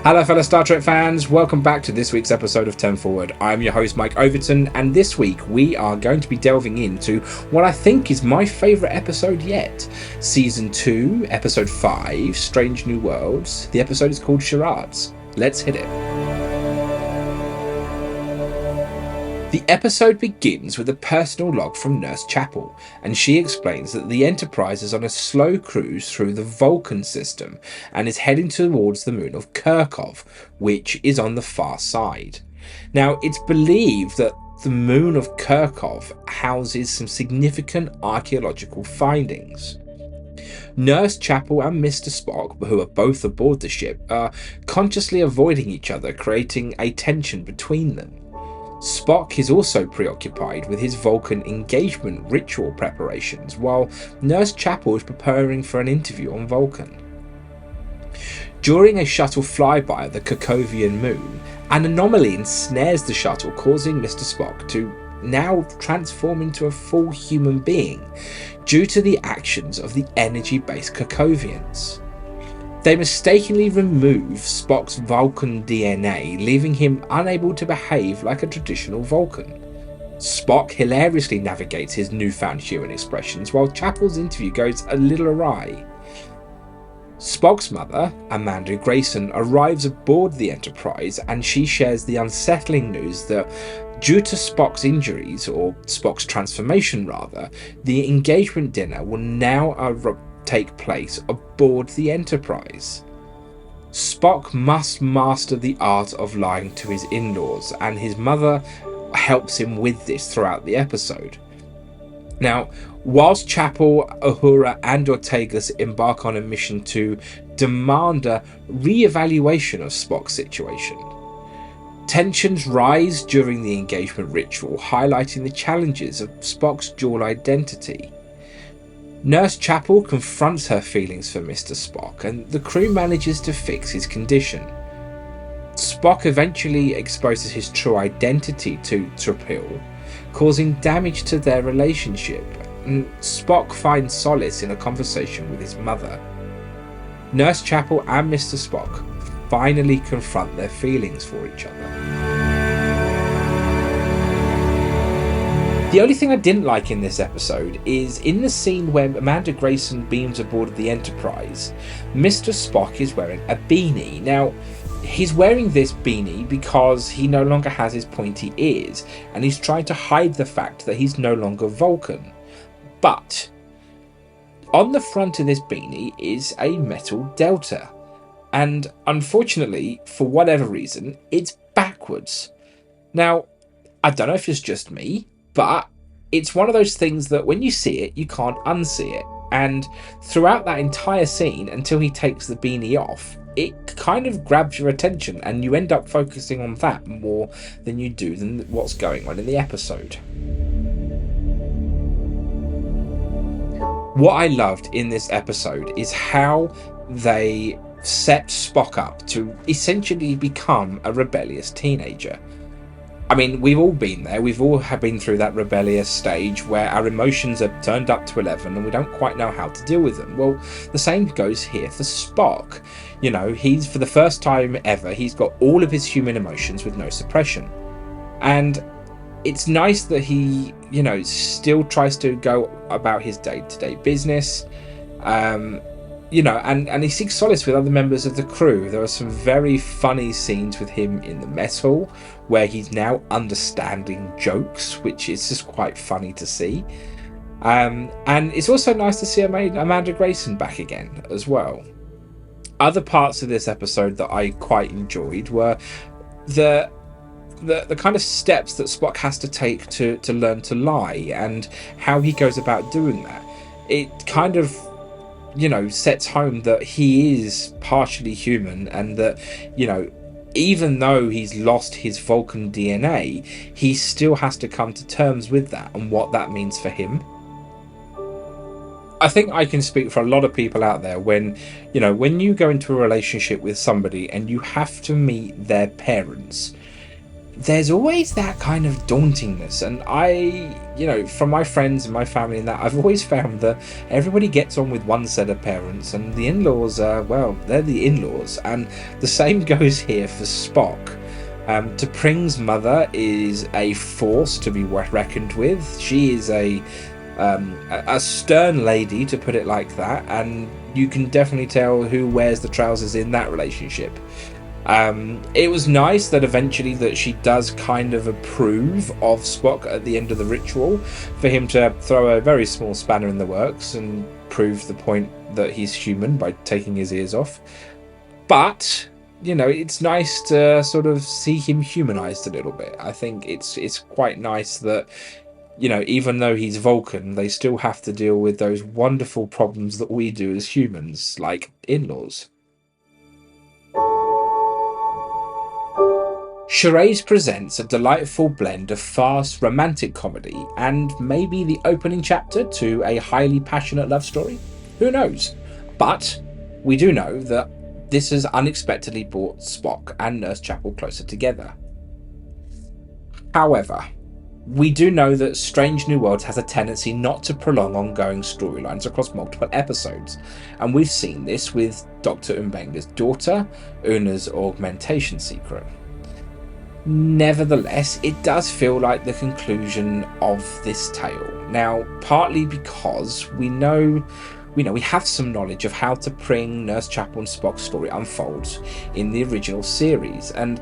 Hello fellow Star Trek fans, welcome back to this week's episode of 10 Forward. I'm your host Mike Overton, and this week we are going to be delving into what I think is my favourite episode yet. Season 2, Episode 5, Strange New Worlds. The episode is called Charades. Let's hit it. The episode begins with a personal log from Nurse Chapel, and she explains that the Enterprise is on a slow cruise through the Vulcan system and is heading towards the moon of Kirkov, which is on the far side. Now, it's believed that the moon of Kirkov houses some significant archaeological findings. Nurse Chapel and Mr. Spock, who are both aboard the ship, are consciously avoiding each other, creating a tension between them. Spock is also preoccupied with his Vulcan engagement ritual preparations, while Nurse Chapel is preparing for an interview on Vulcan. During a shuttle flyby of the Kirkovian moon, an anomaly ensnares the shuttle, causing Mr. Spock to now transform into a full human being due to the actions of the energy-based Kirkovians. They mistakenly remove Spock's Vulcan DNA, leaving him unable to behave like a traditional Vulcan. Spock hilariously navigates his newfound human expressions, while Chapel's interview goes a little awry. Spock's mother, Amanda Grayson, arrives aboard the Enterprise, and she shares the unsettling news that due to Spock's injuries, or Spock's transformation rather, the engagement dinner will now take place aboard the Enterprise. Spock must master the art of lying to his in-laws, and his mother helps him with this throughout the episode. Now, whilst Chapel, Uhura and Ortegas embark on a mission to demand a re-evaluation of Spock's situation, tensions rise during the engagement ritual, highlighting the challenges of Spock's dual identity. Nurse Chapel confronts her feelings for Mr. Spock, and the crew manages to fix his condition. Spock eventually exposes his true identity to T'Pil, causing damage to their relationship, and Spock finds solace in a conversation with his mother. Nurse Chapel and Mr. Spock finally confront their feelings for each other. The only thing I didn't like in this episode is in the scene where Amanda Grayson beams aboard the Enterprise, Mr. Spock is wearing a beanie. Now, he's wearing this beanie because he no longer has his pointy ears, and he's trying to hide the fact that he's no longer Vulcan. But on the front of this beanie is a metal delta, and unfortunately, for whatever reason, it's backwards. Now, I don't know if it's just me, but it's one of those things that when you see it, you can't unsee it. And throughout that entire scene, until he takes the beanie off, it kind of grabs your attention, and you end up focusing on that more than you do than what's going on in the episode. What I loved in this episode is how they set Spock up to essentially become a rebellious teenager. I mean, we've all been there. We've all been through that rebellious stage where our emotions are turned up to 11 and we don't quite know how to deal with them. Well, the same goes here for Spock. You know, he's, for the first time ever, he's got all of his human emotions with no suppression. And it's nice that he, you know, still tries to go about his day-to-day business. You know, and he seeks solace with other members of the crew. There are some very funny scenes with him in the mess hall where he's now understanding jokes, which is just quite funny to see. And it's also nice to see Amanda Grayson back again as well. Other parts of this episode that I quite enjoyed were the kind of steps that Spock has to take to learn to lie, and how he goes about doing that. It kind of, you know, sets home that he is partially human, and that, you know, even though he's lost his Vulcan DNA, he still has to come to terms with that and what that means for him. I think I can speak for a lot of people out there when, you know, when you go into a relationship with somebody and you have to meet their parents, there's always that kind of dauntingness, and from my friends and my family and that, I've always found that everybody gets on with one set of parents, and the in-laws they're the in-laws, and the same goes here for Spock. T'Pring's mother is a force to be reckoned with. She is a stern lady, to put it like that, and you can definitely tell who wears the trousers in that relationship. It was nice that eventually that she does kind of approve of Spock at the end of the ritual, for him to throw a very small spanner in the works and prove the point that he's human by taking his ears off. But it's nice to sort of see him humanized a little bit. I think it's quite nice that even though he's Vulcan, they still have to deal with those wonderful problems that we do as humans, like in-laws. Charades presents a delightful blend of fast romantic comedy and maybe the opening chapter to a highly passionate love story. Who knows? But we do know that this has unexpectedly brought Spock and Nurse Chapel closer together. However, we do know that Strange New Worlds has a tendency not to prolong ongoing storylines across multiple episodes, and we've seen this with Dr. M'Benga's daughter, Una's augmentation secret. Nevertheless, it does feel like the conclusion of this tale. Now, partly because we have some knowledge of how T'Pring, Nurse Chapel and Spock's story unfolds in the original series, and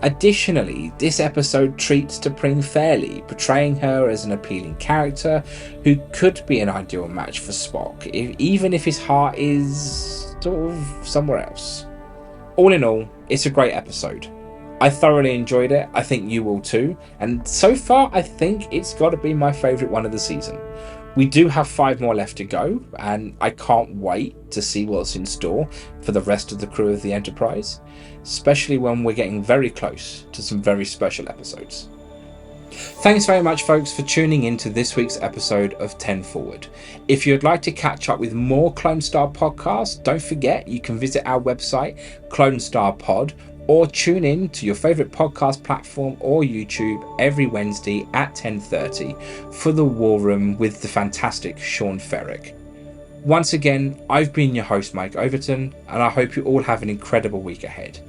additionally, this episode treats T'Pring fairly, portraying her as an appealing character who could be an ideal match for Spock, even if his heart is sort of somewhere else. All in all, it's a great episode. I thoroughly enjoyed it. I think you will too. And so far, I think it's got to be my favourite one of the season. We do have 5 more left to go, and I can't wait to see what's in store for the rest of the crew of the Enterprise, especially when we're getting very close to some very special episodes. Thanks very much, folks, for tuning in to this week's episode of 10 Forward. If you'd like to catch up with more Clone Star podcasts, don't forget you can visit our website, Clone Star Pod, or tune in to your favourite podcast platform or YouTube every Wednesday at 10:30 for the War Room with the fantastic Sean Ferrick. Once again, I've been your host, Mike Overton, and I hope you all have an incredible week ahead.